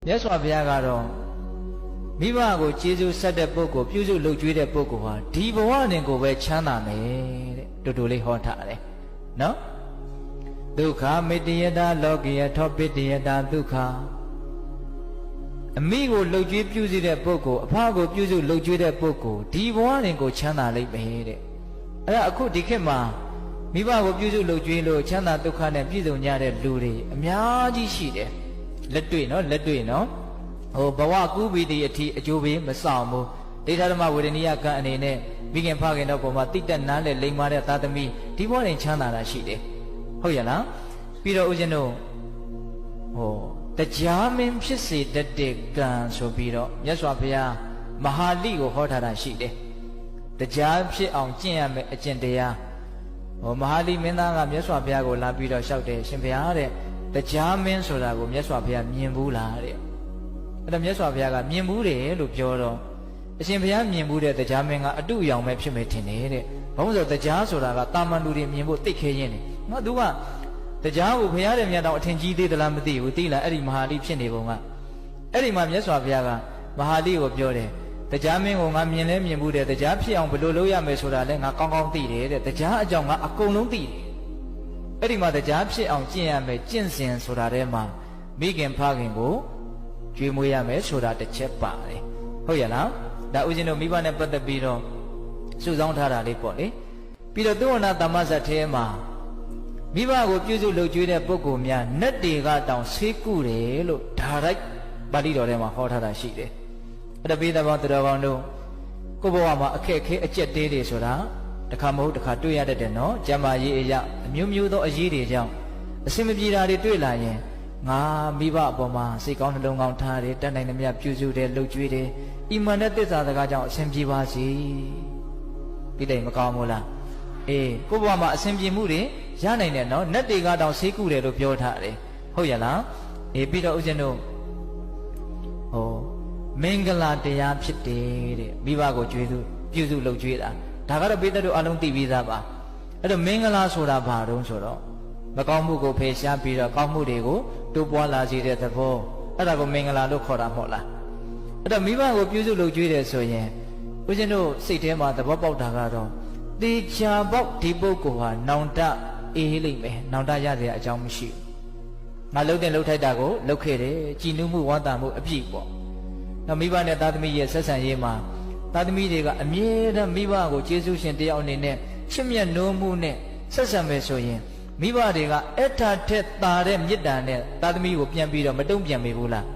မြတ်စွာဘုရားကတော့မိဘကိုကျေးဇူးဆက်တဲ့ပုဂ္ဂိုလ်ပြုစုလုပ်ကြွေးတဲ့ပုဂ္ဂိုလ်ဟာဒီဘဝနဲ့ကိုပဲချမ်းသာမယ်တဲ့တူတူလေးဟောထားတယ်နော်ဒုက္ခမေတ္တယတာလောကိယထောပိတ္တယတာဒုက္ခအမိကိုလှုပ်ကြွေးပြုစုတဲ့ပုဂ္ဂိုလ်အဖကိုပြုစုလှုပ်ကြွေးတဲ့ပုဂ္ဂိုလ်ဒီဘဝနဲ့ကိုချမ်းသာလိမ့်မယ်တဲ့အဲ့ဒါအခုဒီခေတ်မှာမိဘကိုပြုစုလှုပ်ကြွေးလို့ချမ်းသာဒုက္ခနဲ့ပြည့်စုံကြတဲ့လူတွေအများကြီးရှိတယ်လက်တွေ့နော်လက်တွေ့နော်ဟိုဘဝကူးပြီးတဲ့အထိအကျိုးပေးမဆောင်ဘူးဒိဋ္ဌဓမ္မဝေဒနိယကံအနေနဲ့မိခင်ဖခင်တို့ပုံမှာတိတက်နားနဲ့လိမ်မာတဲ့သာသမီဒီဘဝနဲ့ချမ်းသာတာရှိတယ်ဟုတ်ရလားပြီးတော့ဦးဇင်းတို့ဟိုတရားမင်းဖြစ်စေတတ်တဲ့ကံဆိုပြီးတော့မြတ်စွာဘုရားမဟာလိကိုဟောထားတာရှိတယ်တရားဖြစ်အောင်ကျင့်ရမယ်အကျင့်တရားဟိုမဟာလိမင်းသားကမြတ်စွာဘုရားကိုလာပြီးတော့လျှောက်တယ်ရှင်ဘုရားတဲ့တရားမင်းဆိုတာကိုမြတ်စွာဘုရားမြင်ဘူးလားတဲ့အဲ့တော့မြတ်စွာဘုရားကမြင်ဘူးတယ်လို့ပြောတော့အရှင်ဘုရားမြင်ဘူးတဲ့တရားမင်းကအတုအယောင်ပဲဖြစ်မယ်ထင်တယ်တဲ့ဘာလို့ဆိုတရားဆိုတာကတာမန်လူတွေမြင်ဖို့သိခဲရင်းတယ်ငါသူကတရားကိုဘုရားတဲ့မြတ်တော်အထင်ကြီးသေးသလားမသိဘူးသိလားအဲ့ဒီမဟာလိဖြစ်နေပုံကအဲ့ဒီမှာမြတ်စွာဘုရားကမဟာလိကိုပြောတယ်တရားမင်းကိုငါမြင်လဲမြင်ဘူးတဲ့တရားဖြစ်အောင်ဘယ်လိုလုပ်ရမယ်ဆိုတာလဲငါကောင်းကောင်းသိတယ်တဲ့တရားအကြောင်းငါအကုန်လုံးသိတယ်အဲ့ဒီမှာတရားဖြစ်အောင်ကျင့်ရမယ်ကျင့်စဉ်ဆိုတာထဲမှာမိခင်ဖခင်ကိုကျွေးမွေးရမယ်ဆိုတာတစ်ချက်ပါတယ်ဟုတ်ရလားဒါဦးဇင်းတို့မိဘနဲ့ပတ်သက်ပြီးတော့စုဆောင်းထားတာလေးပေါ့လေပြီးတော့သုဝဏသမ္မဇတ်ထဲမှာမိဘကိုပြုစုလုပ်ကြွေးတဲ့ပုဂ္ဂိုလ်များနတ်တွေကတောင်ဆေးကုတယ်လို့ဒါရိုက်ပါဠိတော်ထဲမှာဟောထားတာရှိတယ်အဲ့ဒါပြီးတဲ့ဘောတော်ကောင်းတို့ကိုယ့်ဘဝမှာအခက်အခဲအကျက်တေးတွေဆိုတာတခါမဟုတ်တခါတွေ့ရတတ်တယ်နော်ကျမ်းမာရေးအရာအမျိုးမျိုးသောအရေးတွေကြောင့်အစင်မပြေတာတွေတွေ့လာရင်ငါမိဘအပေါ်မှာစိတ်ကောင်းနှလုံးကောင်းထားတယ်တတ်နိုင်သမျှပြုစုတယ်လှုပ်ကြွေးတယ်အီမန်နဲ့သစ္စာစကားကြောင့်အစင်ပြေပါစေဒီတိုင်မကောင်းဘူးလားအေးကိုယ့်ဘဝမှာအစင်ပြေမှုတွေရနိုင်တယ်နော်နတ်တွေကတောင်ဆေးကုတယ်လို့ပြောထားတယ်ဟုတ်ရလားအေးပြီးတော့ဦးဇင်းတို့ဟောမင်္ဂလာတရားဖြစ်တယ်တဲ့မိဘကိုကြွေးစုပြုစုလှုပ်ကြွေးတာဒါကတော့ပိဿတို့အလုံးသိပြီးသားပါအဲ့တော့မင်္ဂလာဆိုတာဘာတုံးဆိုတော့မကောင်းမှုကိုဖယ်ရှားပြီးတော့ကောင်းမှုတွေကိုတိုးပွားလာစေတဲ့သဘောအဲ့ဒါကိုမင်္ဂလာလို့ခေါ်တာမဟုတ်လားအဲ့တော့မိဘကိုပြုစုလုပ်ကြွေးတယ်ဆိုရင်ဦးဇင်းတို့စိတ်ထဲမှာသဘောပေါက်တာကတော့တေချာပေါက်ဒီပုဂ္ဂိုလ်ဟာနောင်တအေးလိမ့်မယ်နောင်တရစရာအကြောင်းမရှိဘူးငါလှုပ်တဲ့လှုပ်ထိုက်တာကိုလှုပ်ခဲ့တယ်ကြည်နူးမှုဝမ်းသာမှုအပြည့်ပေါ့နောက်မိဘနဲ့သားသမီးရဲ့ဆက်ဆံရေးမှာသားသမီးတွေကအမြဲတမ်းမိဘကိုကျေးဇူးရှင်တယောက်အနေနဲ့ချစ်မြတ်နိုးမှုနဲ့ဆက်ဆံမယ်ဆိုရင်မိဘတွေကအထာထက်သာတဲ့မေတ္တာနဲ့သားသမီးကိုပြန်ပြီးတော့မတုံ့ပြန်မိဘူးလား